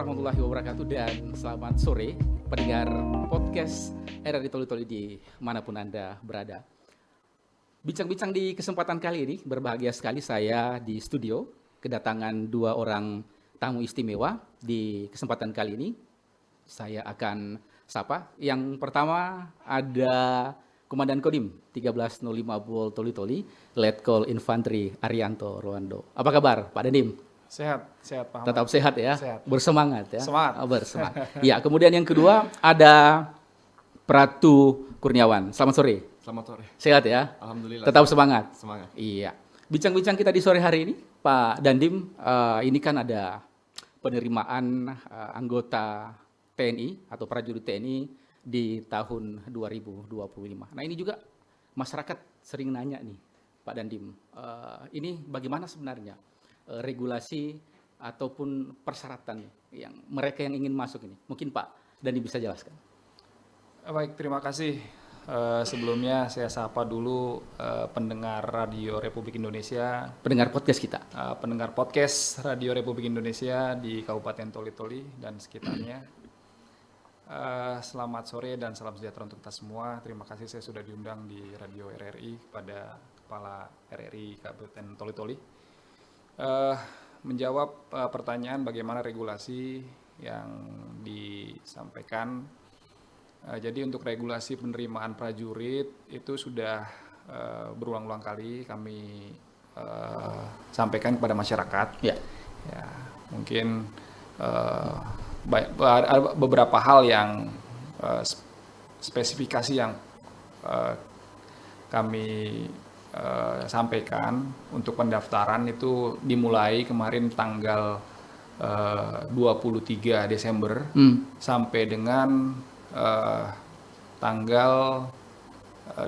warahmatullahi wabarakatuh dan selamat sore pendengar podcast RRI Toli-Toli di manapun Anda berada. Bincang-bincang di kesempatan kali ini berbahagia sekali saya di studio kedatangan dua orang tamu istimewa. Di kesempatan kali ini saya akan sapa. Yang pertama ada Komandan Kodim 1305 Bol Toli-Toli, Letkol Infanteri Arianto Rwando. Apa kabar Pak Dandim? Sehat Pak Ahmad. Tetap sehat ya, Sehat. bersemangat ya. Semangat. Bersemangat. Ya, kemudian yang kedua ada Pratu Kurniawan. Selamat sore. Selamat sore. Sehat ya? Alhamdulillah. Tetap semangat. Semangat. Iya. Bincang-bincang kita di sore hari ini, Pak Dandim, ini kan ada penerimaan anggota TNI atau prajurit TNI di tahun 2025. Nah, ini juga masyarakat sering nanya nih, Pak Dandim, ini bagaimana sebenarnya regulasi ataupun persyaratan yang mereka yang ingin masuk ini? Mungkin Pak Dandim bisa jelaskan. Baik, terima kasih. Sebelumnya saya sapa dulu pendengar Radio Republik Indonesia, Pendengar podcast kita. pendengar podcast Radio Republik Indonesia di Kabupaten Toli-Toli dan sekitarnya. Selamat sore dan salam sejahtera untuk kita semua. Terima kasih saya sudah diundang di Radio RRI kepada Kepala RRI Kabupaten Toli-Toli. Menjawab pertanyaan bagaimana regulasi yang disampaikan. Jadi untuk regulasi penerimaan prajurit itu sudah berulang-ulang kali kami sampaikan kepada masyarakat. Ya. Ya, mungkin ada beberapa hal yang spesifikasi yang kami sampaikan untuk pendaftaran itu dimulai kemarin tanggal 23 Desember sampai dengan tanggal 29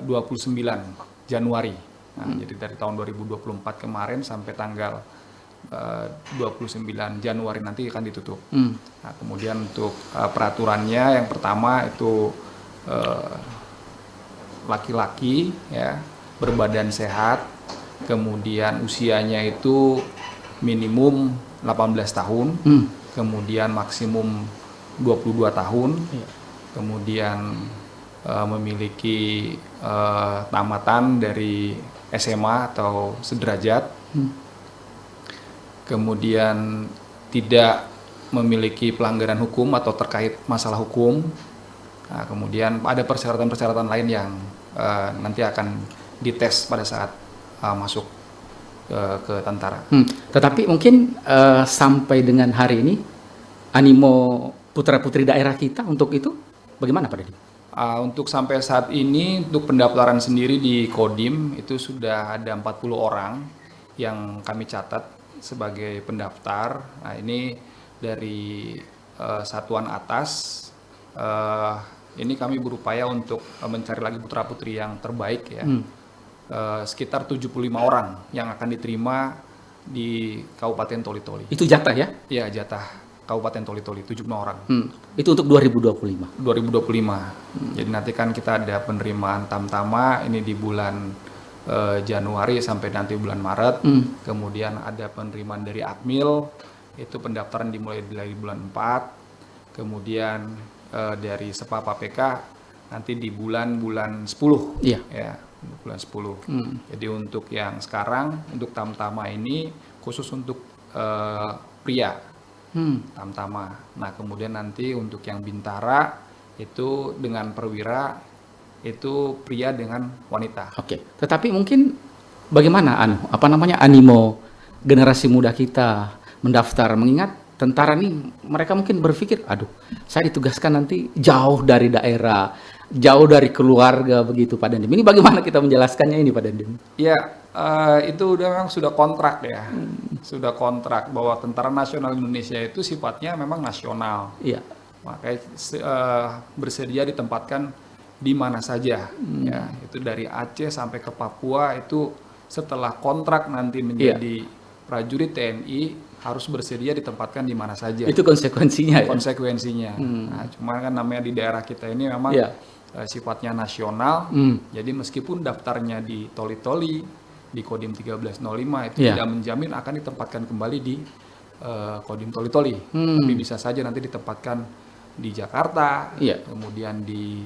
Januari. Nah, jadi dari tahun 2024 kemarin sampai tanggal 29 Januari nanti akan ditutup. Nah, kemudian untuk peraturannya yang pertama itu laki-laki ya, berbadan sehat, kemudian usianya itu minimum 18 tahun, kemudian maksimum 22 tahun, kemudian memiliki tamatan dari SMA atau sederajat, kemudian tidak memiliki pelanggaran hukum atau terkait masalah hukum. Nah, kemudian ada persyaratan-persyaratan lain yang nanti akan dites pada saat masuk ke tentara. Tetapi mungkin sampai dengan hari ini animo putra-putri daerah kita untuk itu bagaimana Pak Dandim? Untuk sampai saat ini untuk pendaftaran sendiri di Kodim itu sudah ada 40 orang yang kami catat sebagai pendaftar. Nah, ini dari satuan atas. Ini kami berupaya untuk mencari lagi putra-putri yang terbaik ya. Sekitar 75 orang yang akan diterima di Kabupaten Toli-Toli. Itu jatah ya? Ya, jatah Kabupaten Toli-Toli 75 orang. Itu untuk 2025. 2025. Jadi nanti kan kita ada penerimaan tamtama ini di bulan Januari sampai nanti bulan Maret. Kemudian ada penerimaan dari Akmil, itu pendaftaran dimulai dari bulan 4. Kemudian dari Sepa PK nanti di bulan 10. Iya. Ya, bulan 10. Jadi untuk yang sekarang untuk tamtama ini khusus untuk pria. Tamtama. Nah, kemudian nanti untuk yang bintara itu dengan perwira itu pria dengan wanita. Oke. Tetapi mungkin bagaimana animo generasi muda kita mendaftar, mengingat tentara nih mereka mungkin berpikir, aduh, saya ditugaskan nanti jauh dari daerah, jauh dari keluarga begitu Pak Dandim. Ini bagaimana kita menjelaskannya ini Pak Dandim? Ya, itu memang sudah kontrak ya. Sudah kontrak bahwa Tentara Nasional Indonesia itu sifatnya memang nasional. Iya. Makanya bersedia ditempatkan di mana saja. Ya, itu dari Aceh sampai ke Papua itu setelah kontrak nanti menjadi prajurit TNI harus bersedia ditempatkan di mana saja. Itu konsekuensinya ya? Konsekuensinya. Nah, cuma kan namanya di daerah kita ini memang sifatnya nasional. Jadi meskipun daftarnya di Toli-Toli, di Kodim 1305 itu tidak menjamin akan ditempatkan kembali di Kodim Toli-Toli. Tapi bisa saja nanti ditempatkan di Jakarta, Iya. kemudian di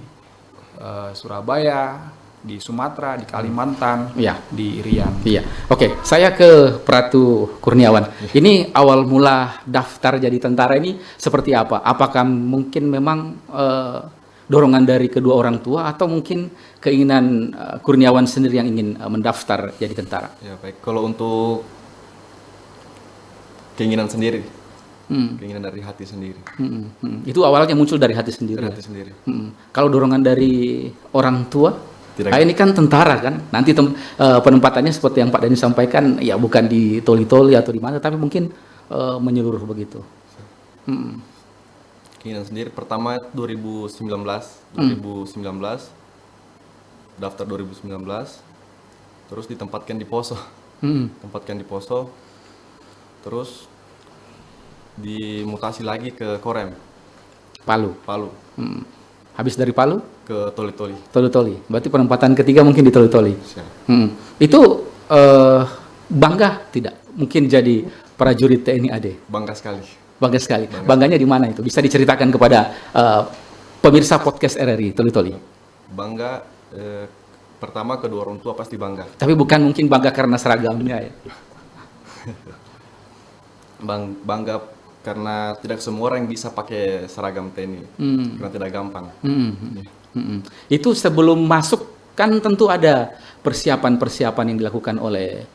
Surabaya, di Sumatera, di Kalimantan, Iya. di Irian. Iya, oke. Saya ke Pratu Kurniawan. Ini awal mula daftar jadi tentara ini seperti apa? Apakah mungkin memang dorongan dari kedua orang tua atau mungkin keinginan Kurniawan sendiri yang ingin mendaftar jadi tentara? Ya baik, kalau untuk keinginan sendiri, keinginan dari hati sendiri, Itu awalnya muncul dari hati sendiri. dari Ya? hati sendiri. Kalau dorongan dari orang tua, Tidak. ini kan tentara kan, nanti penempatannya seperti yang Pak Dhani sampaikan, ya bukan di Toli-Toli atau di mana, tapi mungkin menyeluruh begitu. Keinginan sendiri pertama 2019, daftar 2019, terus ditempatkan di Poso, terus dimutasi lagi ke Korem, Palu. Palu, Habis dari Palu, ke Toli-Toli. Toli-Toli. Berarti penempatan ketiga mungkin di Toli-Toli. Siap. Itu bangga tidak? Mungkin jadi prajurit TNI AD. Bangga sekali. Bangga sekali. Bangganya di mana itu? Bisa diceritakan kepada pemirsa podcast RRI Toli-Toli. Bangga, pertama kedua orang tua pasti bangga. Tapi bukan mungkin bangga karena seragamnya ya. Bangga karena tidak semua orang bisa pakai seragam TNI, karena tidak gampang. Itu sebelum masuk kan tentu ada persiapan-persiapan yang dilakukan oleh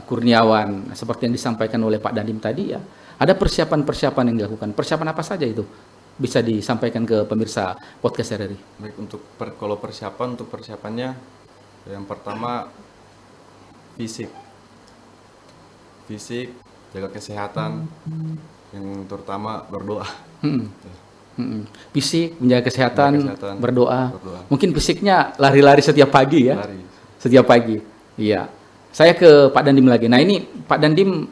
Kurniawan seperti yang disampaikan oleh Pak Dandim tadi ya. Ada persiapan-persiapan yang dilakukan. Persiapan apa saja itu? Bisa disampaikan ke pemirsa podcast RRI. Baik, untuk kalau persiapannya yang pertama fisik, jaga kesehatan, yang terutama berdoa. Fisik, menjaga kesehatan, Menjaga kesehatan, berdoa. berdoa. Mungkin fisiknya lari-lari setiap pagi ya. Lari. Setiap pagi. Iya. Saya ke Pak Dandim lagi. Nah ini Pak Dandim,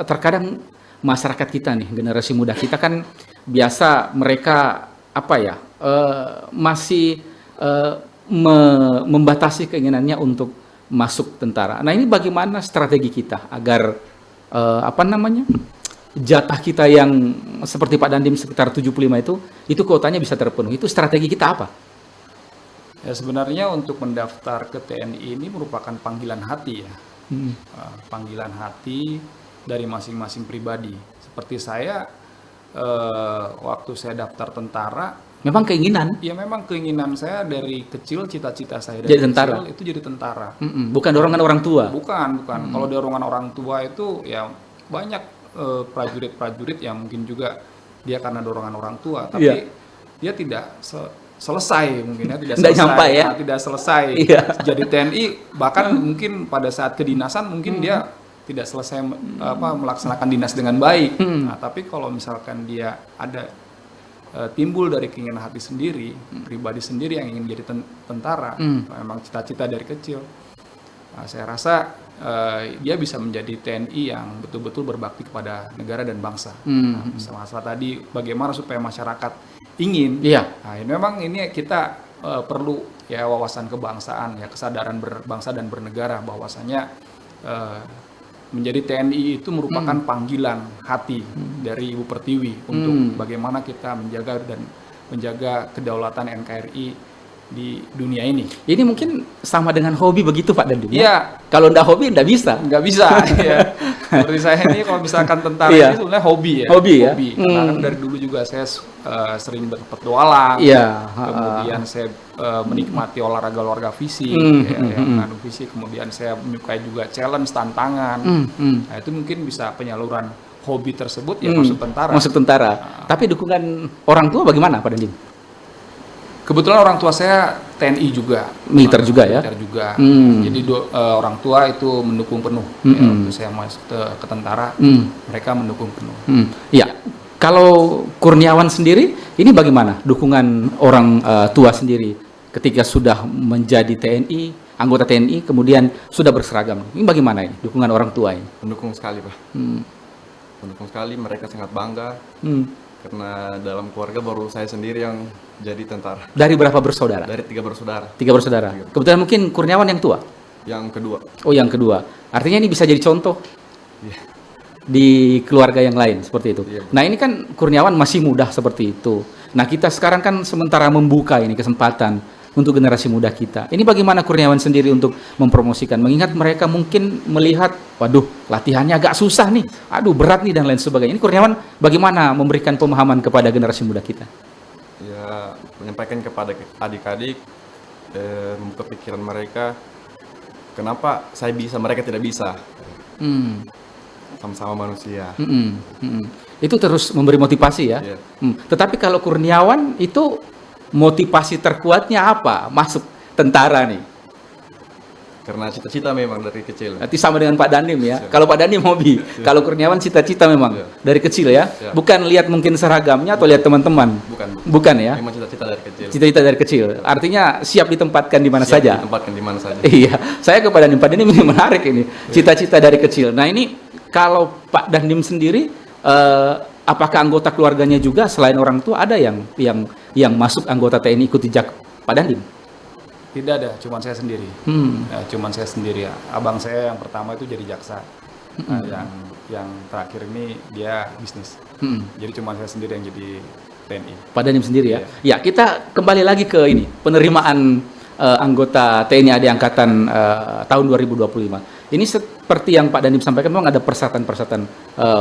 terkadang masyarakat kita nih, generasi muda kita kan biasa mereka apa ya, masih membatasi keinginannya untuk masuk tentara. Nah ini bagaimana strategi kita agar jatah kita yang seperti Pak Dandim sekitar 75 itu kuotanya bisa terpenuhi. Itu strategi kita apa? Ya sebenarnya untuk mendaftar ke TNI ini merupakan panggilan hati ya. Panggilan hati dari masing-masing pribadi. Seperti saya, waktu saya daftar tentara, Memang keinginan. ya memang keinginan saya dari kecil, cita-cita saya Jadi dari tentara? kecil itu jadi tentara. Bukan dorongan orang tua. Bukan. Kalau dorongan orang tua itu ya banyak prajurit-prajurit yang mungkin juga dia karena dorongan orang tua, tapi Iya. dia tidak selesai mungkin ya, tidak Nggak selesai, nyampe ya? tidak selesai Iya. jadi TNI, bahkan mungkin pada saat kedinasan mungkin dia tidak selesai melaksanakan dinas dengan baik. Nah, tapi kalau misalkan dia ada timbul dari keinginan hati sendiri, pribadi sendiri yang ingin jadi tentara, memang cita-cita dari kecil, nah, saya rasa dia bisa menjadi TNI yang betul-betul berbakti kepada negara dan bangsa. Nah, masalah tadi bagaimana supaya masyarakat ingin. Iya. Nah, ini memang ini kita perlu ya wawasan kebangsaan, ya kesadaran berbangsa dan bernegara, bahwasanya menjadi TNI itu merupakan panggilan hati dari Ibu Pertiwi untuk bagaimana kita menjaga kedaulatan NKRI di dunia ini. Ini mungkin sama dengan hobi begitu Pak Dandim. Iya. Kalau ndak hobi ndak bisa. Nggak bisa. Ya. Seperti saya ini kalau misalkan tentara Iya. ini sebenarnya hobi ya. Hobi ya? Karena kan dari dulu juga saya sering berpetualang. Iya. Kemudian saya menikmati olahraga fisik, mengandung fisik. Kemudian saya menyukai juga challenge, tantangan. Nah, itu mungkin bisa penyaluran hobi tersebut ya masuk tentara. Masuk tentara. Tapi dukungan orang tua bagaimana Pak Dandim? Kebetulan orang tua saya TNI juga, Militer juga ya? Militer juga. Jadi orang tua itu mendukung penuh. Ya, waktu saya masuk ke tentara, mereka mendukung penuh. Ya, kalau Kurniawan sendiri, ini bagaimana dukungan orang tua sendiri ketika sudah menjadi TNI, anggota TNI, kemudian sudah berseragam? Ini bagaimana ini dukungan orang tua ini? Mendukung sekali, Pak. Mendukung sekali, mereka sangat bangga. Karena dalam keluarga baru saya sendiri yang jadi tentara. Dari berapa bersaudara? Dari 3 bersaudara. 3 bersaudara. Kebetulan mungkin Kurniawan yang tua? Yang kedua. Oh, yang kedua. Artinya ini bisa jadi contoh. Iya. di keluarga yang lain seperti itu. Iya. Nah ini kan Kurniawan masih muda seperti itu. Nah kita sekarang kan sementara membuka ini kesempatan untuk generasi muda kita. Ini bagaimana Kurniawan sendiri untuk mempromosikan? Mengingat mereka mungkin melihat, waduh latihannya agak susah nih, aduh berat nih dan lain sebagainya. Ini Kurniawan bagaimana memberikan pemahaman kepada generasi muda kita? Ya, menyampaikan kepada adik-adik, membuka pikiran mereka, kenapa saya bisa, mereka tidak bisa. Sama-sama manusia. Itu terus memberi motivasi ya. Iya. Tetapi kalau Kurniawan itu motivasi terkuatnya apa? Masuk tentara nih. Karena cita-cita memang dari kecil. Nanti sama dengan Pak Dandim ya. Iya. Kalau Pak Dandim hobi, kalau Kurniawan cita-cita memang Iya. dari kecil ya. Iya. Bukan lihat mungkin seragamnya atau lihat teman-teman. Bukan. Ya. Memang cita-cita dari kecil. Cita-cita dari kecil. Artinya siap ditempatkan di mana Siap saja. ditempatkan di mana saja. Iya, saya ke Pak Dandim. Pak Dandim ini menarik ini, cita-cita dari kecil. Nah ini kalau Pak Dandim sendiri, apakah anggota keluarganya juga selain orang tua ada yang masuk anggota TNI ikut jejak Pak Dandim? Tidak ada, cuman saya sendiri. Ya, cuman saya sendiri ya. Abang saya yang pertama itu jadi jaksa. Nah, yang terakhir ini dia bisnis. Jadi cuma saya sendiri yang jadi TNI. Pak Dandim sendiri ya. Ya, kita kembali lagi ke ini, penerimaan anggota TNI AD Angkatan tahun 2025. Ini seperti yang Pak Dandim sampaikan, memang ada persyaratan-persyaratan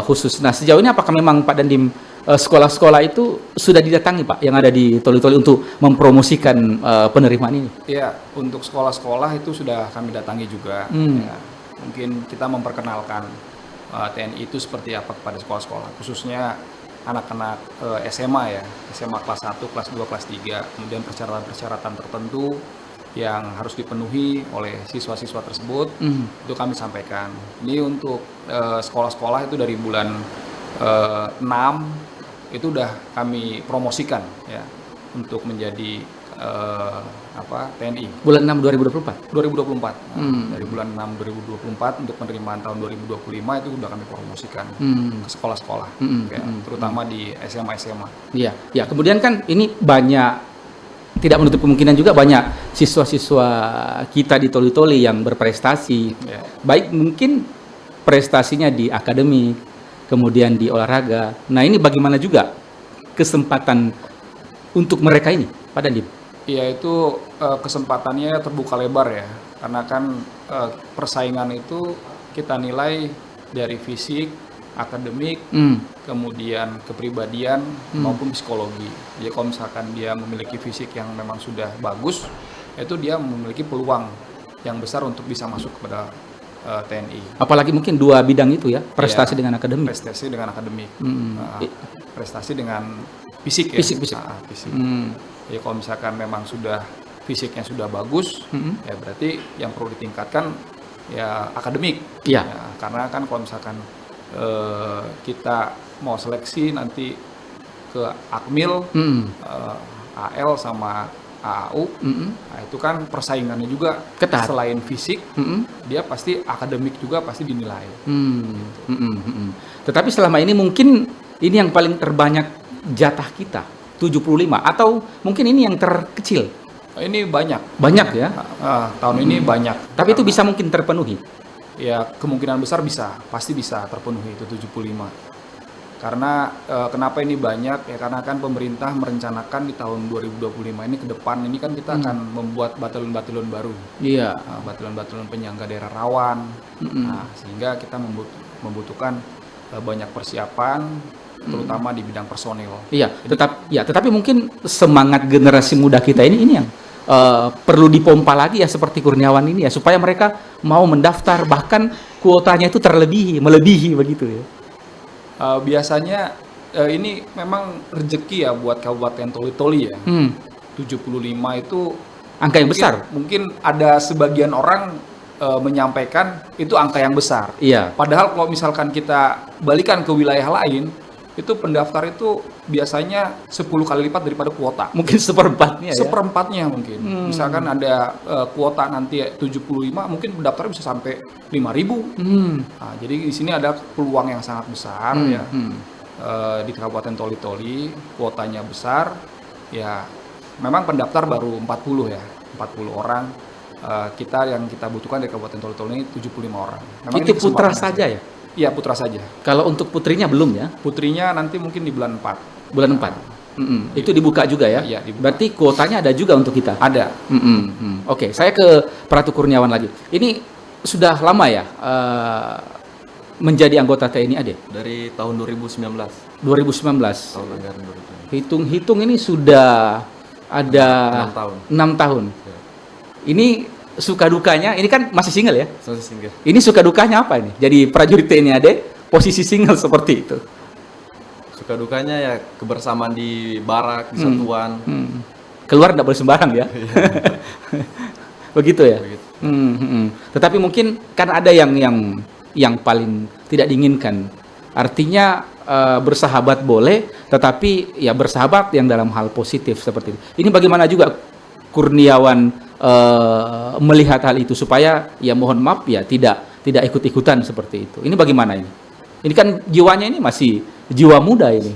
khusus. Nah, sejauh ini apakah memang Pak Dandim sekolah-sekolah itu sudah didatangi Pak yang ada di Toli-Toli untuk mempromosikan penerimaan ini? Iya, untuk sekolah-sekolah itu sudah kami datangi juga. Ya, mungkin kita memperkenalkan TNI itu seperti apa kepada sekolah-sekolah, khususnya anak-anak SMA ya, SMA kelas 1, kelas 2, kelas 3, kemudian persyaratan-persyaratan tertentu yang harus dipenuhi oleh siswa-siswa tersebut, itu kami sampaikan. Ini untuk sekolah-sekolah itu dari bulan 6 itu udah kami promosikan ya untuk menjadi TNI. Bulan 6 2024. 2024. Dari bulan 6 2024 untuk penerimaan tahun 2025 itu udah kami promosikan ke sekolah-sekolah, ya, terutama di SMA. Iya, ya. Kemudian kan ini banyak, tidak menutup kemungkinan juga banyak siswa-siswa kita di Toli-Toli yang berprestasi, Ya. baik mungkin prestasinya di akademik, kemudian di olahraga. Nah ini bagaimana juga kesempatan untuk mereka ini, Pak Dandim? Ya itu kesempatannya terbuka lebar ya, karena kan persaingan itu kita nilai dari fisik, akademik, kemudian kepribadian maupun psikologi. Jadi kalau misalkan dia memiliki fisik yang memang sudah bagus, itu dia memiliki peluang yang besar untuk bisa masuk kepada TNI. Apalagi mungkin dua bidang itu ya, prestasi Ya, dengan akademik. Prestasi dengan akademik, prestasi dengan fisik ya. Fisik. Fisik. Ya kalau misalkan memang sudah fisiknya sudah bagus, ya berarti yang perlu ditingkatkan ya akademik. Iya. Ya, karena kan kalau misalkan kita mau seleksi nanti ke Akmil, AL sama AAU, nah itu kan persaingannya juga Ketat. selain fisik, dia pasti akademik juga pasti dinilai. Tetapi selama ini mungkin ini yang paling terbanyak jatah kita, 75, atau mungkin ini yang terkecil. Ini banyak. Banyak ya. Tahun ini banyak. Tapi itu bisa mungkin terpenuhi. Ya kemungkinan besar bisa, pasti bisa terpenuhi itu 75. Karena kenapa ini banyak ya, karena kan pemerintah merencanakan di tahun 2025 ini ke depan ini kan kita akan membuat batalion-batalion baru. Iya. Batalion-batalion penyangga daerah rawan. Nah, sehingga kita membutuhkan banyak persiapan terutama di bidang personil. Iya, tetapi mungkin semangat generasi muda kita ini yang perlu dipompa lagi ya, seperti Kurniawan ini ya, supaya mereka mau mendaftar, bahkan kuotanya itu melebihi begitu ya. Biasanya ini memang rezeki ya buat Kabupaten Toli-Toli ya. 75 itu Angka yang besar. Mungkin ada sebagian orang menyampaikan itu angka yang besar. Iya. Padahal kalau misalkan kita balikan ke wilayah lain, itu pendaftar itu biasanya 10 kali lipat daripada kuota. Mungkin seperempatnya ya. Seperempatnya mungkin. Misalkan ada kuota nanti 75, mungkin pendaftar bisa sampai 5.000. Nah, jadi di sini ada peluang yang sangat besar ya. Di Kabupaten Toli-Toli kuotanya besar. Ya, memang pendaftar baru 40 ya. 40 orang. Yang kita butuhkan di Kabupaten Toli-Toli ini 75 orang. Memang Itu ini putra kesempatan saja ya. Iya, putra saja. Kalau untuk putrinya belum ya? Putrinya nanti mungkin di bulan 4. Bulan 4. Itu dibuka juga ya? Iya, dibuka. Berarti kuotanya ada juga untuk kita? Ada. Oke, saya ke Pratu Kurniawan lagi. Ini sudah lama ya menjadi anggota TNI AD? Dari tahun 2019. 2019. Tahun anggaran 2019. Hitung-hitung ini sudah ada 6 tahun. Ya. Ini suka dukanya, ini kan masih single ya? Masih single. Ini suka dukanya apa ini? Jadi prajurit TNI AD, posisi single seperti itu. Suka dukanya ya kebersamaan di barak, di satuan. Keluar tidak boleh sembarang ya? Begitu ya? Begitu. Tetapi mungkin kan ada yang paling tidak diinginkan. Artinya bersahabat boleh, tetapi ya bersahabat yang dalam hal positif seperti itu. Ini bagaimana juga Kurniawan melihat hal itu supaya ya mohon maaf ya tidak ikut-ikutan seperti itu. Ini bagaimana ini? Ini kan jiwanya ini masih jiwa muda ini.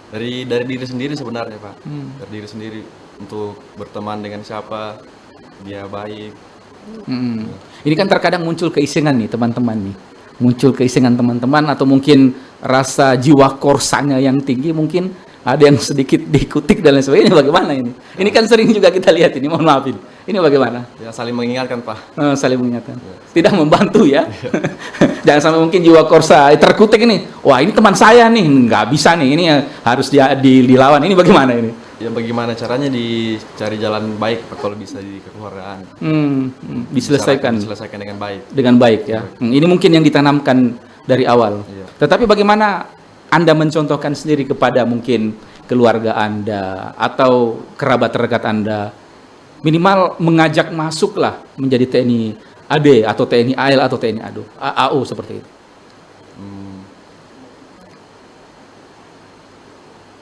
Dari diri sendiri sebenarnya, Pak. Dari diri sendiri untuk berteman dengan siapa dia baik. Ini kan terkadang muncul keisengan nih teman-teman nih. Muncul keisengan teman-teman atau mungkin rasa jiwa korsanya yang tinggi, mungkin ada yang sedikit dikutik dan lain sebagainya. Ini bagaimana ini? Ini kan sering juga kita lihat ini, mohon maaf ini. Ini bagaimana? Ya saling mengingatkan, Pak. Saling mengingatkan. Tidak membantu ya. Jangan sampai mungkin jiwa korsa terkutik ini. Wah, ini teman saya nih, nggak bisa nih. Ini harus dilawan. Ini bagaimana ini? Ya bagaimana caranya dicari jalan baik, Pak, kalau bisa di kekeluargaan. Diselesaikan Diselesaikan dengan baik. dengan baik ya. Ini mungkin yang ditanamkan dari awal. Iya. Tetapi bagaimana Anda mencontohkan sendiri kepada mungkin keluarga Anda atau kerabat terdekat Anda, minimal mengajak masuklah menjadi TNI AD atau TNI AL atau TNI AU seperti itu.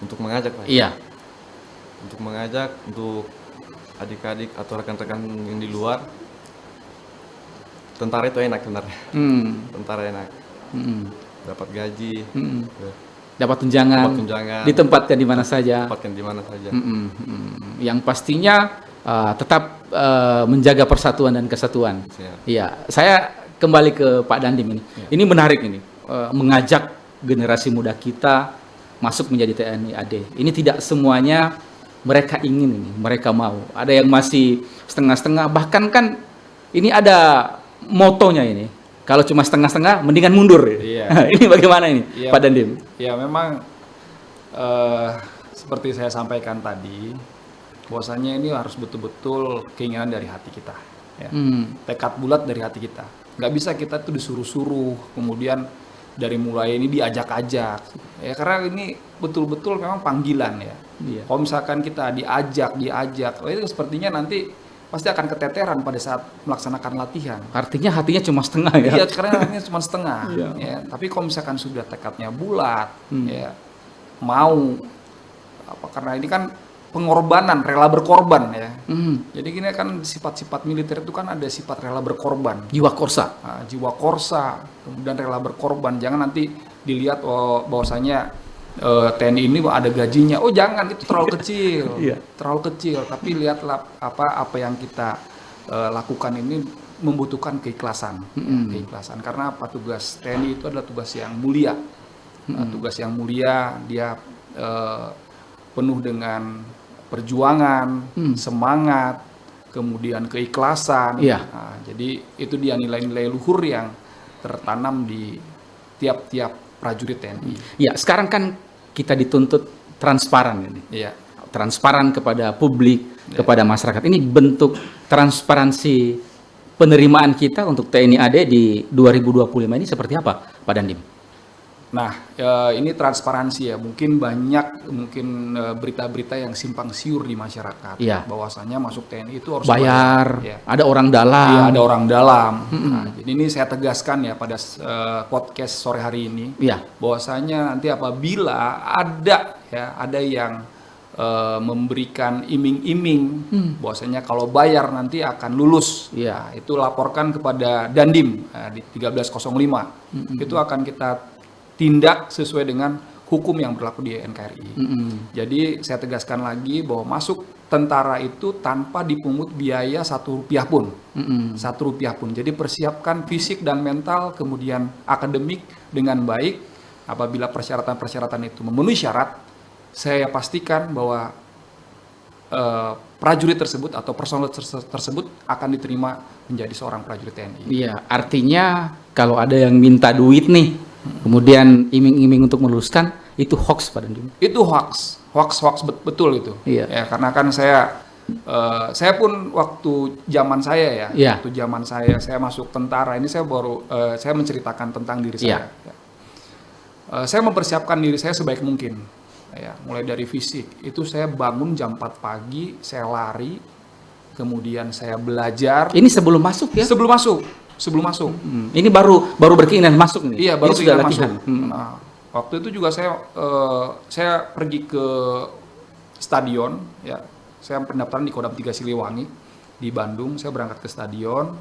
Untuk mengajak, Pak. Iya. Untuk mengajak, untuk adik-adik atau rekan-rekan yang di luar, tentara itu enak sebenarnya. Tentara enak. Dapat gaji, ya, Dapat tunjangan, ditempatkan di mana saja. tempatkan di mana saja. Yang pastinya tetap menjaga persatuan dan kesatuan. Siap. Iya, saya kembali ke Pak Dandim ini. Ini menarik ini, mengajak generasi muda kita masuk menjadi TNI AD. Ini tidak semuanya mereka ingin ini, mereka mau. Ada yang masih setengah-setengah, bahkan kan ini ada motonya ini. Kalau cuma setengah-setengah, mendingan mundur. Iya. Ini bagaimana ini, Iya. Pak Dandim? Ya memang seperti saya sampaikan tadi, bahwasanya ini harus betul-betul keinginan dari hati kita. Ya. Tekad bulat dari hati kita. Nggak bisa kita tuh disuruh-suruh, kemudian dari mulai ini diajak-ajak. Ya karena ini betul-betul memang panggilan ya. Iya. Kalau misalkan kita diajak, itu sepertinya nanti pasti akan keteteran pada saat melaksanakan latihan. Artinya hatinya cuma setengah ya? Iya, karena hatinya cuma setengah. Iya. Ya, tapi kalau misalkan sudah tekadnya bulat, ya mau karena ini kan pengorbanan, rela berkorban ya. Jadi gini kan sifat-sifat militer itu kan ada sifat rela berkorban. Jiwa korsa. Nah, jiwa korsa, kemudian rela berkorban. Jangan nanti dilihat bahwasanya TNI ini ada gajinya. Oh jangan, itu terlalu kecil. Iya. Terlalu kecil. Tapi lihatlah apa yang kita lakukan ini membutuhkan keikhlasan. Ya, keikhlasan. Karena apa? Tugas TNI itu adalah tugas yang mulia. Tugas yang mulia, dia penuh dengan perjuangan, semangat, kemudian keikhlasan. Iya. Nah, jadi itu dia nilai-nilai luhur yang tertanam di tiap-tiap prajurit TNI. Ya, sekarang kan kita dituntut transparan ini. Iya. Transparan kepada publik, kepada masyarakat. Ini bentuk transparansi penerimaan kita untuk TNI AD di 2025 ini seperti apa, Pak Dandim? Nah, ini transparansi ya. Mungkin banyak berita-berita yang simpang siur di masyarakat. Iya. Bahwasanya masuk TNI itu harus Bayar, Ya. ada orang dalam. Iya, ada orang dalam. Nah, jadi ini saya tegaskan ya pada podcast sore hari ini, Iya. bahwasanya nanti apabila ada yang memberikan iming-iming, bahwasanya kalau bayar nanti akan lulus. Iya. Nah, itu laporkan kepada Dandim di 1305. Itu akan kita tindak sesuai dengan hukum yang berlaku di NKRI. Jadi saya tegaskan lagi bahwa masuk tentara itu tanpa dipungut biaya Rp1 pun. Rp1 pun. Jadi persiapkan fisik dan mental, kemudian akademik dengan baik. Apabila persyaratan-persyaratan itu memenuhi syarat, saya pastikan bahwa prajurit tersebut atau personel tersebut akan diterima menjadi seorang prajurit TNI. Iya, artinya kalau ada yang minta duit nih, kemudian iming-iming untuk meluluskan, itu hoax Pak Dandim. Itu hoax betul itu. Iya. Ya, karena kan saya pun waktu zaman saya ya, Iya. waktu zaman saya masuk tentara ini saya baru saya menceritakan tentang diri saya. Iya. Ya. Saya mempersiapkan diri saya sebaik mungkin. Ya, mulai dari fisik itu saya bangun jam 4 pagi, saya lari, kemudian saya belajar. Ini sebelum masuk ya? Sebelum masuk. Ini baru berkeinginan masuk nih. Iya, baru ini sudah kita latihan. masuk. Nah, waktu itu juga saya pergi ke stadion, ya. Saya pendaftaran di Kodam 3 Siliwangi di Bandung. Saya berangkat ke stadion.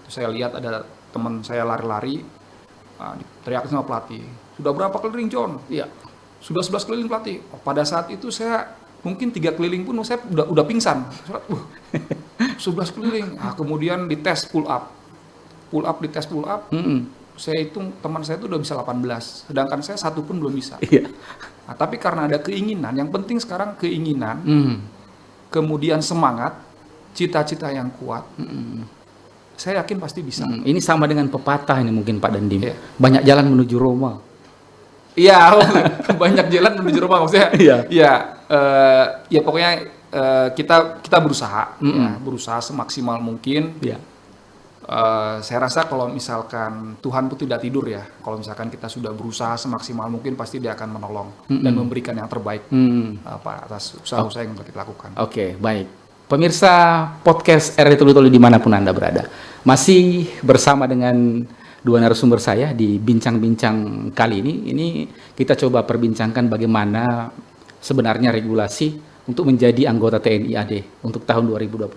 Terus saya lihat ada teman saya lari-lari, teriak sama pelatih. Sudah berapa keliling, John? Iya. Sudah 11 keliling pelatih. Pada saat itu saya mungkin 3 keliling pun saya udah pingsan. 11 keliling. Nah, kemudian dites pull up. Dites pull up. Saya hitung teman saya itu udah bisa 18. Sedangkan saya satu pun belum bisa. Iya. Nah, tapi karena ada keinginan, yang penting sekarang keinginan, kemudian semangat, cita-cita yang kuat. Saya yakin pasti bisa. Ini sama dengan pepatah ini mungkin Pak Dandim. Iya. Banyak jalan menuju Roma. Iya, banyak jalan menuju Roma maksudnya. Iya. Iya, ya pokoknya kita berusaha, ya, berusaha semaksimal mungkin. Iya. Saya rasa kalau misalkan Tuhan pun tidak tidur ya, kalau misalkan kita sudah berusaha semaksimal mungkin pasti Dia akan menolong dan memberikan yang terbaik atas usaha-usaha yang kita lakukan. Oke, baik. Pemirsa podcast RRI Tuli-Tuli dimanapun Anda berada, masih bersama dengan dua narasumber saya di bincang-bincang kali ini. Ini kita coba perbincangkan bagaimana sebenarnya regulasi untuk menjadi anggota TNI AD untuk tahun 2025.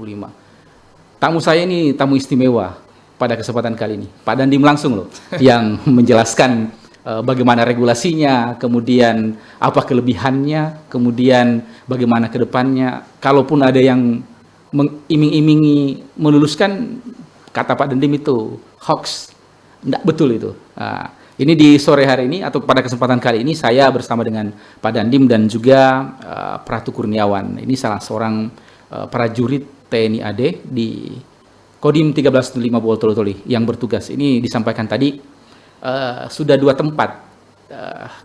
Tamu saya ini tamu istimewa pada kesempatan kali ini. Pak Dandim langsung loh yang menjelaskan bagaimana regulasinya, kemudian apa kelebihannya, kemudian bagaimana ke depannya. Kalaupun ada yang mengiming-imingi meluluskan, kata Pak Dandim itu hoax. Tidak betul itu. Nah, ini di sore hari ini atau pada kesempatan kali ini saya bersama dengan Pak Dandim dan juga Pratu Kurniawan. Ini salah seorang prajurit TNI AD di Kodim 1305 Bawol Toli-Toli yang bertugas. Ini disampaikan tadi sudah 2 tempat.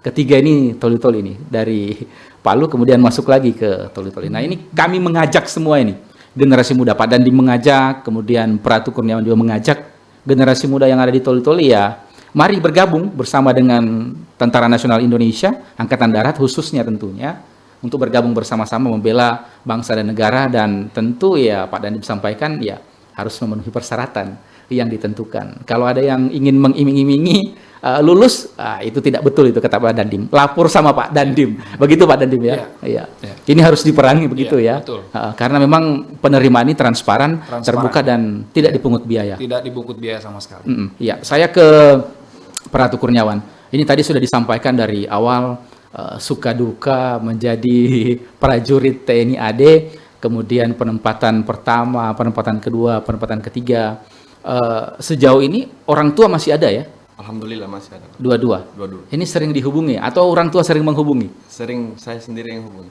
Ketiga ini Toli-Toli ini dari Palu kemudian masuk lagi ke Toli-Toli. Nah, ini kami mengajak semua ini generasi muda. Pak Dandim mengajak, kemudian Pratu Kurniawan juga mengajak generasi muda yang ada di Toli-Toli ya, mari bergabung bersama dengan Tentara Nasional Indonesia, Angkatan Darat khususnya tentunya, untuk bergabung bersama-sama membela bangsa dan negara. Dan tentu ya Pak Dandim sampaikan ya harus memenuhi persyaratan yang ditentukan. Kalau ada yang ingin mengiming-imingi lulus, itu tidak betul itu kata Pak Dandim. Lapor sama Pak Dandim. Begitu Pak Dandim ya. Iya. Ini harus diperangi begitu ya. Betul. Karena memang penerimaan ini transparan, terbuka dan tidak dipungut biaya. Tidak dipungut biaya sama sekali. Iya, saya ke Pratu Kurniawan. Ini tadi sudah disampaikan dari awal suka duka menjadi prajurit TNI AD, kemudian penempatan pertama, penempatan kedua, penempatan ketiga. Sejauh ini orang tua masih ada ya? Alhamdulillah masih ada. Dua-dua. Ini sering dihubungi atau orang tua sering menghubungi? Sering saya sendiri yang hubungi.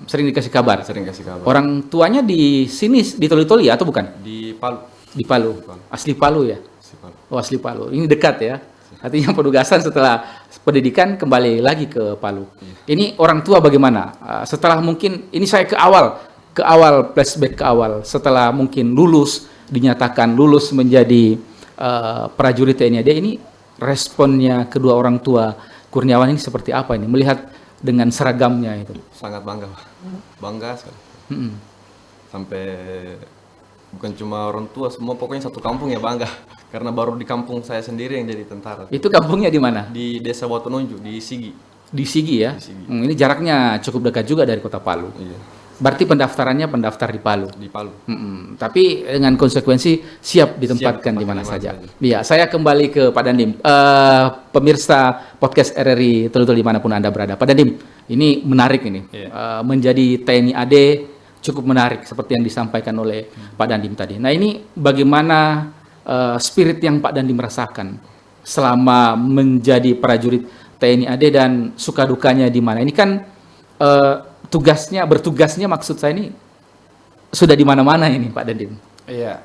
Sering dikasih kabar. Sering kasih kabar. Orang tuanya di sini di Toli-Toli atau bukan? Di Palu. Di Palu. Asli Palu ya? Si Palu. Oh, asli Palu. Ini dekat ya. Artinya penugasan setelah pendidikan kembali lagi ke Palu. Ini orang tua bagaimana? Setelah mungkin ini saya ke awal flashback ke awal. Setelah mungkin lulus, dinyatakan lulus menjadi prajurit TNI AD, ini responnya kedua orang tua Kurniawan ini seperti apa ini melihat dengan seragamnya itu? Sangat bangga, Pak. Bangga sekali. Sampai bukan cuma orang tua, semua pokoknya satu kampung ya bangga. Karena baru di kampung saya sendiri yang jadi tentara. Itu kampungnya di mana? Di Desa Watononju, di Sigi. Di Sigi ya? Di Sigi. Ini jaraknya cukup dekat juga dari kota Palu. Iya. Berarti pendaftarannya pendaftar di Palu. Di Palu. Tapi dengan konsekuensi siap ditempatkan di mana saja. Iya, saya kembali ke Pak Dandim. Pemirsa podcast RRI Tuli-Tuli dimanapun Anda berada. Pak Dandim, ini menarik ini. Menjadi TNI AD cukup menarik seperti yang disampaikan oleh Pak Dandim tadi. Nah ini bagaimana spirit yang Pak Dandim rasakan selama menjadi prajurit TNI AD dan suka dukanya di mana? Ini kan bertugasnya maksud saya ini sudah di mana-mana ini Pak Dandim. Iya,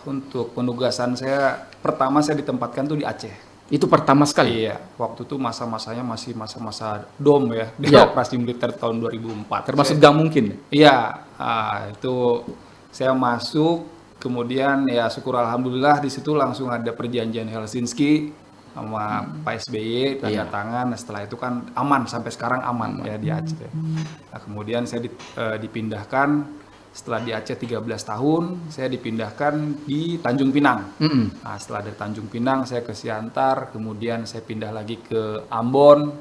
untuk penugasan pertama saya ditempatkan tuh di Aceh. Itu pertama sekali? Iya, waktu itu masa-masanya masih masa-masa DOM ya, di Iya. operasi militer tahun 2004. Termasuk gak mungkin? Iya, itu saya masuk, kemudian ya syukur alhamdulillah di situ langsung ada perjanjian Helsinki sama Pak SBY, tanda tangan. Nah, setelah itu kan aman, sampai sekarang aman ya di Aceh. Nah, kemudian saya dipindahkan. Setelah di Aceh 13 tahun, saya dipindahkan di Tanjung Pinang. Nah, setelah dari Tanjung Pinang, saya ke Siantar, kemudian saya pindah lagi ke Ambon,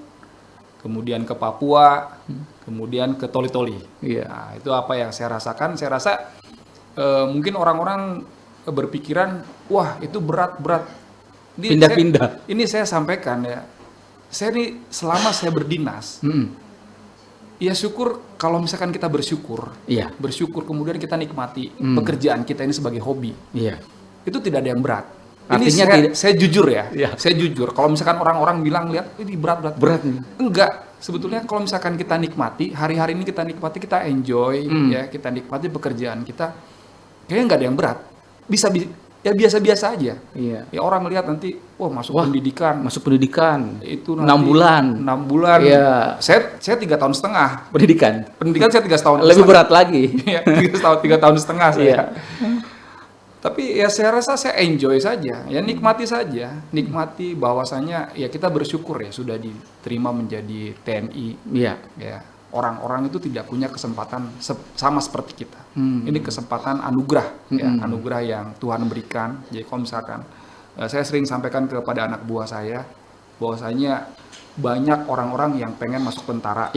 kemudian ke Papua, kemudian ke Toli-Toli. Nah, itu apa yang saya rasakan. Saya rasa mungkin orang-orang berpikiran, wah itu berat-berat. Pindah-pindah. Ini saya sampaikan ya, saya ini selama saya berdinas, ya syukur kalau misalkan kita bersyukur, bersyukur kemudian kita nikmati pekerjaan kita ini sebagai hobi, itu tidak ada yang berat. Artinya saya jujur ya, saya jujur. Kalau misalkan orang-orang bilang lihat ini berat nih, enggak. Sebetulnya kalau misalkan kita nikmati hari-hari ini kita nikmati, kita enjoy, ya kita nikmati pekerjaan kita, kayaknya nggak ada yang berat. Bisa ya biasa-biasa aja. Ya orang lihat nanti, masuk pendidikan itu nanti 6 bulan. Iya. Saya 3,5 tahun. Pendidikan saya 3 tahun. Lebih berat lagi. Iya, 3 tahun setengah saya. Tapi ya saya rasa saya enjoy saja, ya nikmati saja, nikmati bahwasanya ya kita bersyukur ya sudah diterima menjadi TNI. Ya. Orang-orang itu tidak punya kesempatan sama seperti kita. Ini kesempatan anugerah, ya, anugerah yang Tuhan berikan. Jadi kalau misalkan saya sering sampaikan kepada anak buah saya, bahwasanya banyak orang-orang yang pengen masuk tentara,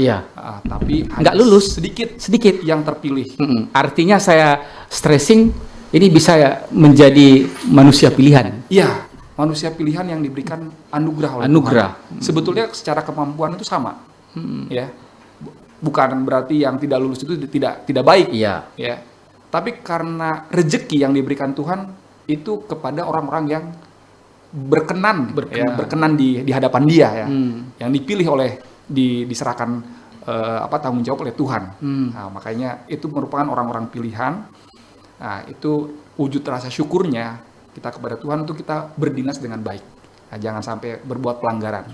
tapi nggak lulus, sedikit yang terpilih. Artinya saya stressing, ini bisa menjadi manusia pilihan. Iya, manusia pilihan yang diberikan anugerah oleh Tuhan. Sebetulnya secara kemampuan itu sama, ya. Bukan berarti yang tidak lulus itu tidak baik, ya. Tapi karena rezeki yang diberikan Tuhan itu kepada orang-orang yang berkenan di hadapan Dia, ya, yang dipilih diserahkan tanggung jawab oleh Tuhan. Nah, makanya itu merupakan orang-orang pilihan. Nah, itu wujud rasa syukurnya kita kepada Tuhan untuk kita berdinas dengan baik. Nah, jangan sampai berbuat pelanggaran.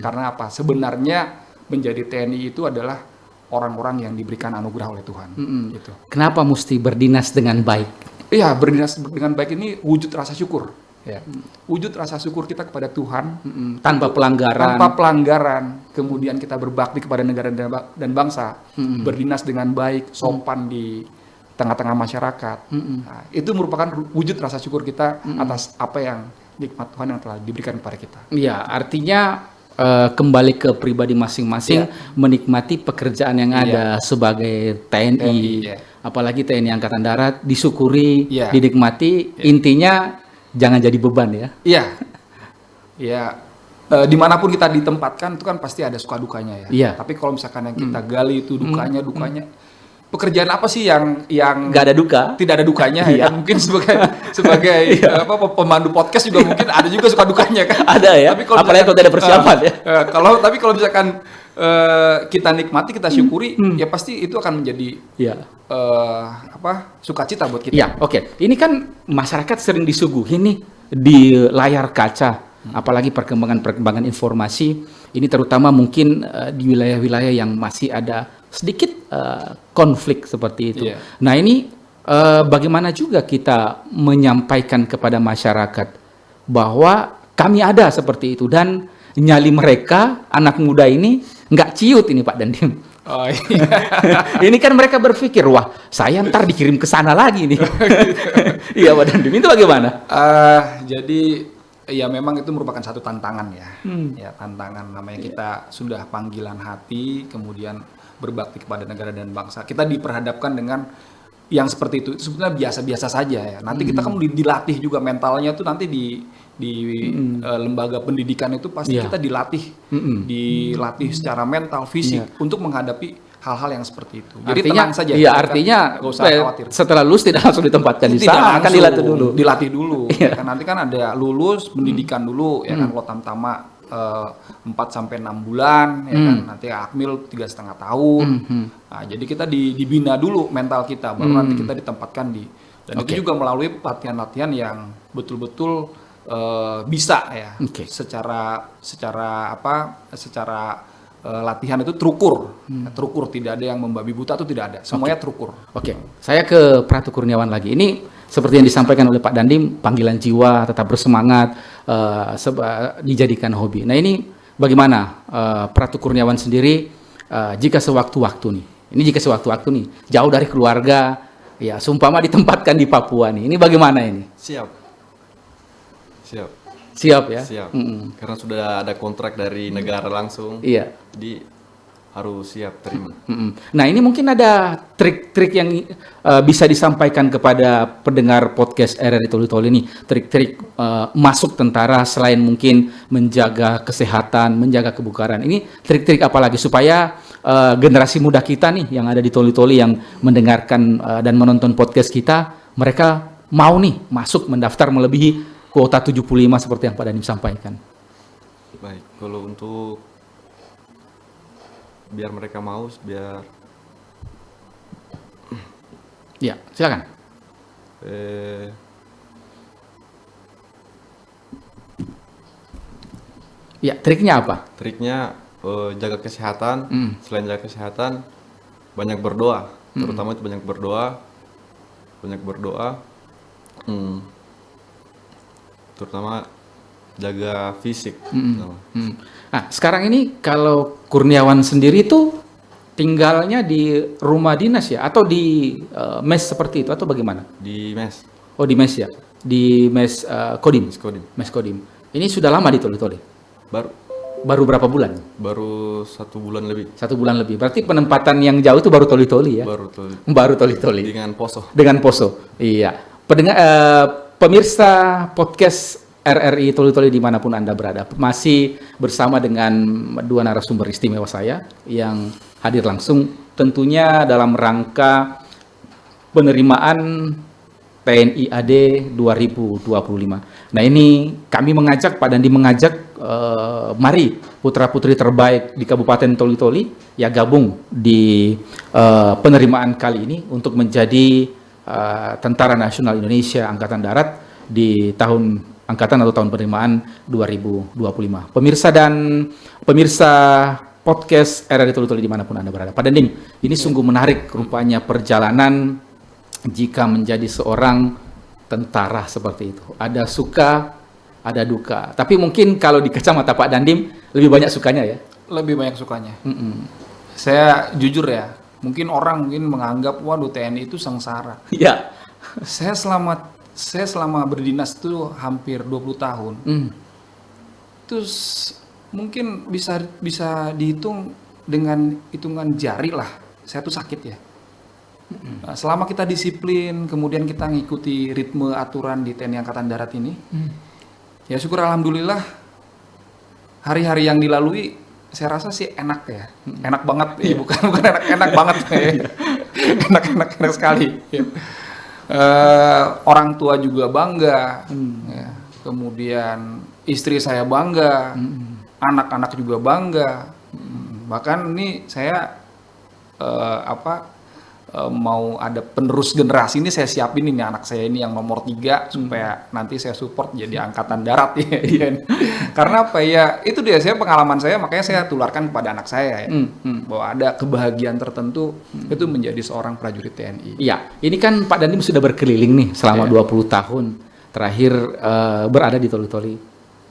Karena apa? Sebenarnya menjadi TNI itu adalah orang-orang yang diberikan anugerah oleh Tuhan. Gitu. Kenapa mesti berdinas dengan baik? Iya, berdinas dengan baik ini wujud rasa syukur. Ya. Wujud rasa syukur kita kepada Tuhan tanpa pelanggaran. Kemudian kita berbakti kepada negara dan bangsa, berdinas dengan baik, sopan di tengah-tengah masyarakat. Nah, itu merupakan wujud rasa syukur kita atas apa yang nikmat Tuhan yang telah diberikan kepada kita. Iya, artinya kembali ke pribadi masing-masing, menikmati pekerjaan yang ada sebagai TNI, apalagi TNI Angkatan Darat, disyukuri, dinikmati, intinya jangan jadi beban ya. Iya, dimanapun kita ditempatkan itu kan pasti ada suka dukanya ya. Tapi kalau misalkan yang kita gali itu dukanya, pekerjaan apa sih yang nggak ada duka? Tidak ada dukanya ya. Mungkin sebagai pemandu podcast juga mungkin ada juga suka dukanya kan. Ada ya. Tapi apalagi kalau tidak ada persiapan ya. Kalau misalkan kita nikmati, kita syukuri, ya pasti itu akan menjadi sukacita buat kita. Ya, oke. Ini kan masyarakat sering disuguhi nih di layar kaca. Apalagi perkembangan informasi ini terutama mungkin di wilayah-wilayah yang masih ada sedikit konflik seperti itu. Nah ini bagaimana juga kita menyampaikan kepada masyarakat bahwa kami ada seperti itu dan nyali mereka anak muda ini nggak ciut ini Pak Dandim. Ini kan mereka berpikir, wah saya ntar dikirim ke sana lagi nih. Iya Pak Dandim, itu bagaimana? Jadi ya memang itu merupakan satu tantangan ya. Ya tantangan, namanya kita sudah panggilan hati, kemudian berbakti kepada negara dan bangsa. Kita diperhadapkan dengan yang seperti itu sebetulnya biasa-biasa saja ya. Nanti kita kan dilatih juga mentalnya tuh nanti di lembaga pendidikan itu pasti kita dilatih secara mental, fisik untuk menghadapi hal-hal yang seperti itu. Jadi Artinya, tenang saja. iya, artinya nggak usah khawatir. setelah lulus tidak langsung ditempatkan di Tidak sana, akan langsung, dilatih dulu. Dilatih dulu. Iya. Ya kan nanti kan ada lulus, pendidikan dulu, ya kan, kalau tamtama 4 sampai 6 bulan, ya kan, nanti akmil 3,5 tahun. Nah, jadi kita dibina dulu mental kita, baru nanti kita ditempatkan dan itu juga melalui latihan-latihan yang betul-betul bisa ya, secara latihan itu terukur, tidak ada yang membabi buta, itu tidak ada, semuanya terukur. Oke, saya ke Pratu Kurniawan lagi. Ini seperti yang disampaikan oleh Pak Dandim, panggilan jiwa, tetap bersemangat, dijadikan hobi. Nah ini bagaimana Pratu Kurniawan sendiri jika sewaktu-waktu nih, jauh dari keluarga, ya sumpama ditempatkan di Papua nih, ini bagaimana ini? Siap ya? Siap. Karena sudah ada kontrak dari negara langsung. Iya. Jadi harus siap terima. Nah ini mungkin ada trik-trik yang bisa disampaikan kepada pendengar podcast RRI Toli Toli ini, trik-trik masuk tentara selain mungkin menjaga kesehatan, menjaga kebugaran. Ini trik-trik apa lagi supaya generasi muda kita nih yang ada di Toli Toli yang mendengarkan dan menonton podcast kita, mereka mau nih masuk mendaftar melebihi kuota 75 seperti yang Pak Dandim sampaikan. Baik, kalau untuk biar mereka mau, Ya, silakan. Ya, triknya apa? Triknya jaga kesehatan. Selain jaga kesehatan, banyak berdoa. Terutama itu banyak berdoa. Terutama jaga fisik. Nah, sekarang ini kalau Kurniawan sendiri itu tinggalnya di rumah dinas ya, atau di mes seperti itu, atau bagaimana? Di mes. Oh, di mes ya, di mes Kodim. Mes Kodim. Ini sudah lama di Toli Toli? Baru berapa bulan? Baru 1 bulan lebih. 1 bulan lebih. Berarti penempatan yang jauh itu baru Toli Toli ya? Baru Toli Toli. Dengan Poso. Iya. Pemirsa podcast RRI Toli Toli dimanapun Anda berada, masih bersama dengan 2 narasumber istimewa saya yang hadir langsung tentunya dalam rangka penerimaan TNI AD 2025. Nah ini kami mengajak, Pak Dandi mengajak, mari putra-putri terbaik di Kabupaten Toli Toli ya gabung di penerimaan kali ini untuk menjadi Tentara Nasional Indonesia Angkatan Darat di tahun angkatan atau tahun penerimaan 2025. Pemirsa podcast RRI Toli Toli dimanapun Anda berada. Pak Dandim, ini sungguh menarik rupanya perjalanan jika menjadi seorang tentara seperti itu. Ada suka, ada duka. Tapi mungkin kalau di kacamata Pak Dandim lebih banyak sukanya ya? Lebih banyak sukanya. Saya jujur ya, mungkin orang menganggap waduh TNI itu sengsara. Iya. Saya selama berdinas itu hampir 20 tahun. Terus mungkin bisa dihitung dengan hitungan jari lah. Saya tuh sakit ya. Nah, selama kita disiplin, kemudian kita ngikuti ritme aturan di TNI Angkatan Darat ini, ya syukur alhamdulillah hari-hari yang dilalui saya rasa sih enak ya, enak banget ya, bukan enak banget ya, enak sekali. Ya. Orang tua juga bangga, ya. Kemudian istri saya bangga, anak-anak juga bangga, bahkan ini saya mau ada penerus generasi ini saya siapin ini anak saya ini yang nomor 3 supaya nanti saya support jadi angkatan darat ya. Karena apa ya, itu dia pengalaman saya, makanya saya tularkan kepada anak saya ya. Bahwa ada kebahagiaan tertentu itu menjadi seorang prajurit TNI. Iya, ini kan Pak Dandim sudah berkeliling nih selama 20 tahun terakhir berada di Toli Toli.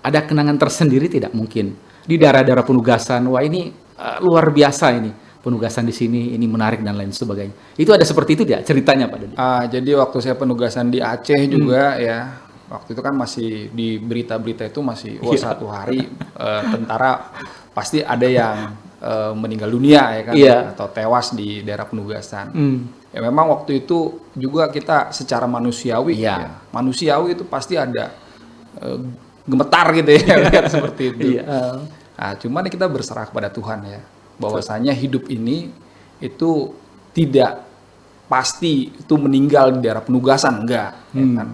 Ada kenangan tersendiri tidak mungkin di daerah-daerah penugasan? Wah ini luar biasa ini. Penugasan di sini ini menarik dan lain sebagainya. Itu ada seperti itu dia ceritanya Pak Dodi? Jadi waktu saya penugasan di Aceh juga ya, waktu itu kan masih di berita-berita itu masih satu hari tentara pasti ada yang meninggal dunia ya kan, atau tewas di daerah penugasan. Ya memang waktu itu juga kita secara manusiawi, manusiawi itu pasti ada gemetar gitu ya, lihat seperti itu. Nah, cuman kita berserah kepada Tuhan ya. Bahwasanya hidup ini itu tidak pasti itu meninggal di daerah penugasan, enggak. Ya kan?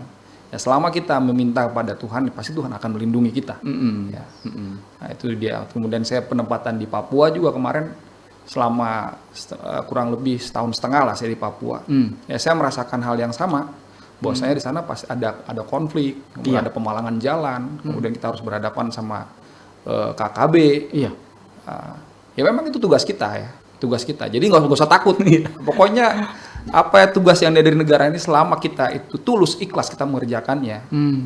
Ya, selama kita meminta kepada Tuhan, pasti Tuhan akan melindungi kita. Ya. Nah, itu dia. Kemudian saya penempatan di Papua juga kemarin selama kurang lebih setahun setengah lah saya di Papua. Ya, saya merasakan hal yang sama. Bahwasanya di sana pasti ada konflik, kemudian ada pemalangan jalan, kemudian kita harus berhadapan sama KKB. Iya. Ya memang itu tugas kita ya, tugas kita. Jadi nggak usah takut nih. Pokoknya apa ya tugas yang dari negara ini, selama kita itu tulus ikhlas kita mengerjakannya,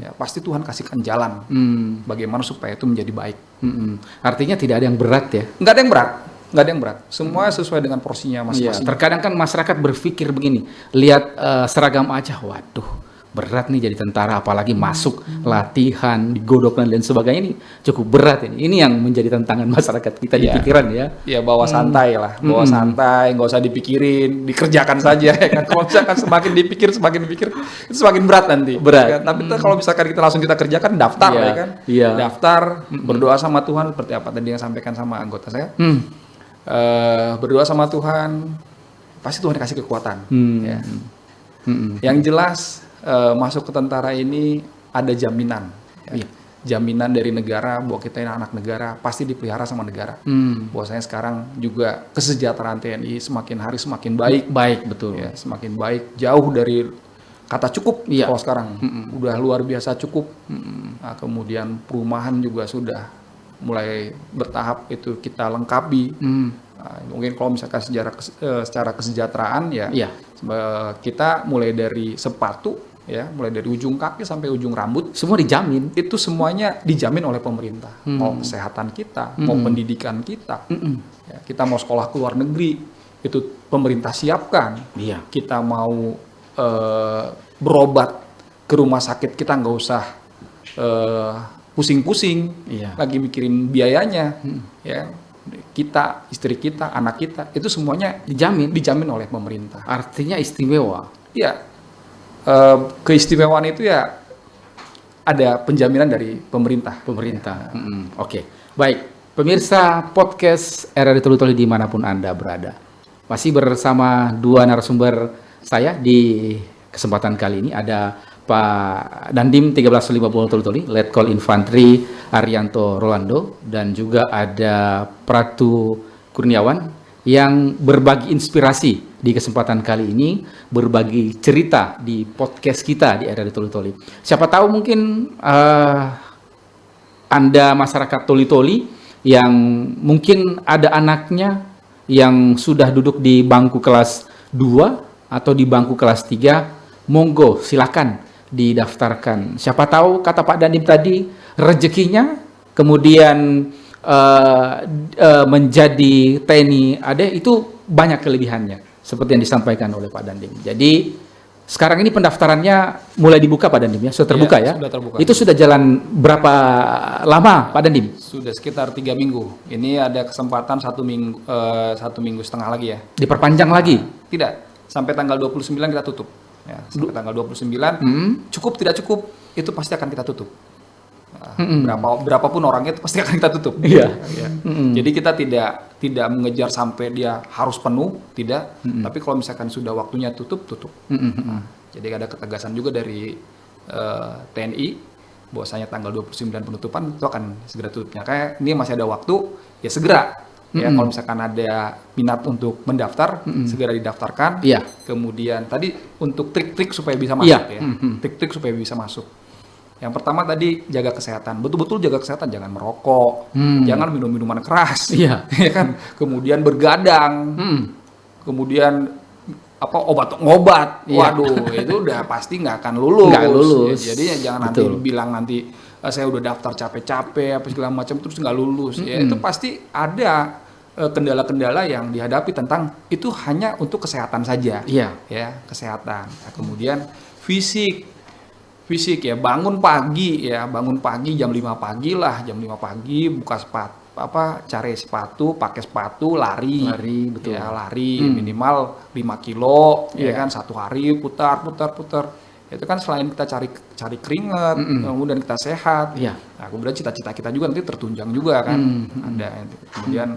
ya pasti Tuhan kasihkan jalan. Bagaimana supaya itu menjadi baik. Artinya tidak ada yang berat ya? Nggak ada yang berat. Nggak ada yang berat. Semua sesuai dengan porsinya masing-masing. Iya. Terkadang kan masyarakat berpikir begini, lihat seragam aja, waduh berat nih jadi tentara, apalagi masuk latihan, digodok dan lain sebagainya, ini cukup berat ini. Ini yang menjadi tantangan masyarakat kita di pikiran ya. Ya bawa santai lah, bawa santai, nggak usah dipikirin, dikerjakan saja. Ya kan? Kalau misalkan semakin dipikir, itu semakin berat nanti. Berat. Ya kan? Tapi kalau misalkan kita langsung kita kerjakan, daftar Iya. ya kan, Iya. daftar, berdoa sama Tuhan seperti apa tadi yang sampaikan sama anggota saya. Berdoa sama Tuhan, pasti Tuhan kasih kekuatan. Ya. Yang jelas masuk ke tentara ini ada jaminan. Ya. Jaminan dari negara bahwa kita ini anak negara, pasti dipelihara sama negara. Bahwasanya sekarang juga kesejahteraan TNI semakin hari semakin baik. Baik, betul. Ya, semakin baik, jauh dari kata cukup. Iya. Kalau sekarang udah luar biasa cukup. Nah, kemudian perumahan juga sudah mulai bertahap itu kita lengkapi. Mungkin kalau misalkan secara kesejahteraan ya, kita mulai dari sepatu ya, mulai dari ujung kaki sampai ujung rambut Semua dijamin. itu semuanya dijamin oleh pemerintah. Mau kesehatan kita, mau pendidikan kita, ya, kita mau sekolah ke luar negeri itu pemerintah siapkan. Iya. Kita mau berobat ke rumah sakit, kita nggak usah pusing-pusing lagi mikirin biayanya. Ya, kita, istri kita, anak kita itu semuanya dijamin oleh pemerintah. Artinya istimewa. Iya. Keistimewaan itu ya ada penjaminan dari pemerintah. Oke. Baik, pemirsa podcast Era Ditoli-Toli dimanapun Anda berada. Masih bersama dua narasumber saya di kesempatan kali ini. Ada Pak Dandim 1350 Toli-Toli, Letkol Infantri Arianto Rolando, dan juga ada Pratu Kurniawan yang berbagi inspirasi di kesempatan kali ini, berbagi cerita di podcast kita di Era Toli-Toli. Siapa tahu mungkin Anda masyarakat Toli-Toli yang mungkin ada anaknya yang sudah duduk di bangku kelas 2 atau di bangku kelas 3, monggo silakan didaftarkan. Siapa tahu kata Pak Dandim tadi rezekinya kemudian menjadi TNI AD itu banyak kelebihannya seperti yang disampaikan oleh Pak Dandim. Jadi sekarang ini pendaftarannya mulai dibuka Pak Dandim ya, sudah terbuka ya? Sudah terbuka. Itu sudah jalan berapa lama Pak Dandim? Sudah sekitar 3 minggu. Ini ada kesempatan 1 minggu setengah lagi ya. Diperpanjang lagi? Tidak, sampai tanggal 29 kita tutup. Ya, sampai tanggal 29 cukup tidak cukup itu pasti akan kita tutup. Berapapun orangnya itu pasti akan kita tutup. Iya. Ya. Jadi kita tidak mengejar sampai dia harus penuh, tidak. Tapi kalau misalkan sudah waktunya tutup. Nah, jadi ada ketegasan juga dari TNI bahwasanya tanggal 29 penutupan itu akan segera tutupnya. Kayak ini masih ada waktu, ya segera. Ya, kalau misalkan ada minat untuk mendaftar, segera didaftarkan. Iya. Kemudian tadi untuk trik-trik supaya bisa masuk ya. Trik-trik supaya bisa masuk. Yang pertama tadi jaga kesehatan. Betul-betul jaga kesehatan, jangan merokok, jangan minum minuman keras. Iya. Ya kan? Kemudian bergadang. Kemudian obat-ngobat. Waduh, itu udah pasti nggak akan lulus. Nggak lulus. Ya, jadi jangan nanti bilang nanti saya udah daftar capek-capek apa segala macam terus nggak lulus. Ya itu pasti ada kendala-kendala yang dihadapi tentang itu hanya untuk kesehatan saja. Iya. Ya, kesehatan. Nah, kemudian fisik ya, bangun pagi jam 5 pagi lah, jam 5 pagi buka sepatu cari sepatu, pakai sepatu, lari betul. Ya, lari minimal 5 kilo ya kan, 1 hari putar. Itu kan selain kita cari keringat, kemudian kita sehat. Iya. Nah, kemudian cita-cita kita juga nanti tertunjang juga kan. Ada. Kemudian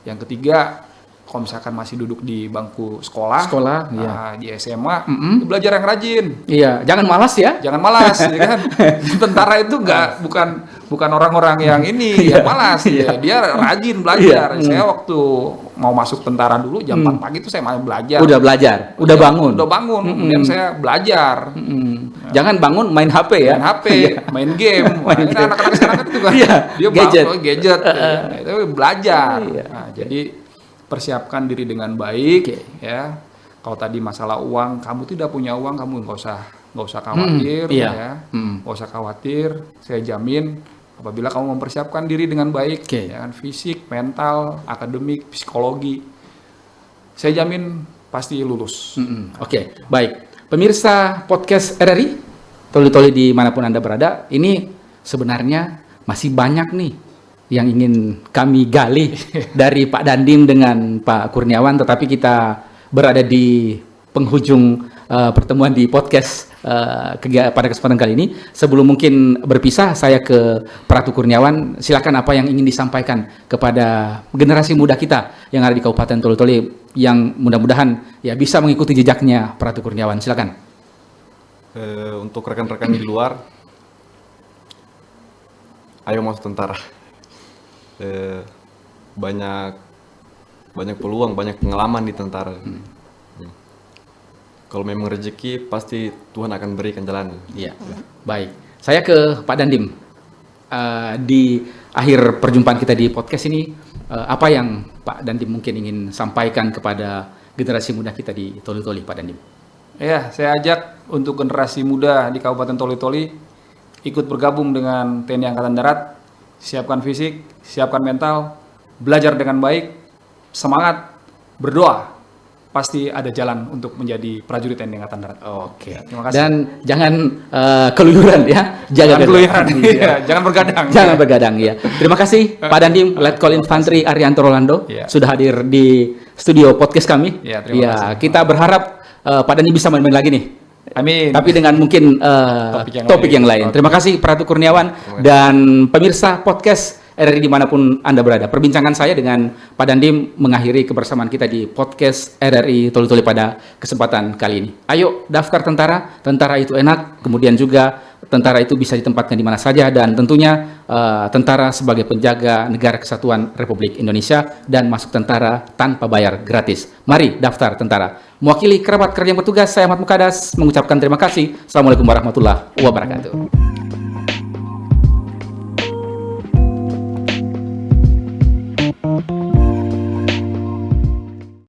yang ketiga, kalau misalkan masih duduk di bangku sekolah, iya. di SMA, belajar yang rajin. Iya, jangan malas ya. Jangan malas, ya kan? Tentara itu bukan orang-orang yang ini yang malas, ya. Dia rajin belajar. Saya waktu mau masuk tentara dulu jam 4 pagi itu saya malah belajar. Udah belajar, udah bangun. Udah bangun, kemudian saya belajar. Jangan bangun main HP ya. Main HP, main game. Anak-anak sekarang kan itu kan. Dia gadget. Nah, itu belajar. Nah, jadi persiapkan diri dengan baik, ya. Kalau tadi masalah uang, kamu tidak punya uang, kamu nggak usah khawatir, ya. Nggak usah khawatir. Saya jamin apabila kamu mempersiapkan diri dengan baik, ya kan, fisik, mental, akademik, psikologi, saya jamin pasti lulus. Oke, baik. Pemirsa podcast RRI, Toli-Toli dimanapun Anda berada, ini sebenarnya masih banyak nih yang ingin kami gali dari Pak Dandim dengan Pak Kurniawan, tetapi kita berada di penghujung pertemuan di podcast pada kesempatan kali ini. Sebelum mungkin berpisah, saya ke Pratu Kurniawan. Silakan apa yang ingin disampaikan kepada generasi muda kita yang ada di Kabupaten Toli-Toli yang mudah-mudahan ya bisa mengikuti jejaknya Pratu Kurniawan. Silakan. Untuk rekan-rekan di luar, ayo masuk tentara. Banyak peluang, banyak pengalaman di tentara. Kalau memang rezeki pasti Tuhan akan berikan jalan. Iya, baik. Saya ke Pak Dandim. Di akhir perjumpaan kita di podcast ini, apa yang Pak Dandim mungkin ingin sampaikan kepada generasi muda kita di Toli-Toli, Pak Dandim? Ya, saya ajak untuk generasi muda di Kabupaten Toli-Toli ikut bergabung dengan TNI Angkatan Darat. Siapkan fisik, siapkan mental, belajar dengan baik, semangat, berdoa. Pasti ada jalan untuk menjadi prajurit TNI Angkatan Darat. Oke. Terima kasih. Dan jangan keluyuran ya. Jangan keluyuran. Jangan bergadang. Jangan bergadang ya. Terima kasih Pak Dandim, Letkol Infantri Arianto Rolando sudah hadir di studio podcast kami. Ya, terima kasih. Kita berharap Pak Dandim bisa main-main lagi nih. Amin. Tapi dengan mungkin topik yang lain. Terima kasih Pratu Kurniawan dan pemirsa podcast RRI dimanapun Anda berada. Perbincangan saya dengan Pak Dandim mengakhiri kebersamaan kita di podcast RRI Toli-Toli pada kesempatan kali ini. Ayo daftar tentara itu enak, kemudian juga tentara itu bisa ditempatkan di mana saja, dan tentunya tentara sebagai penjaga negara kesatuan Republik Indonesia dan masuk tentara tanpa bayar gratis. Mari daftar tentara. Mewakili kerabat kerja yang bertugas, saya Ahmad Mukadas mengucapkan terima kasih. Assalamualaikum warahmatullahi wabarakatuh.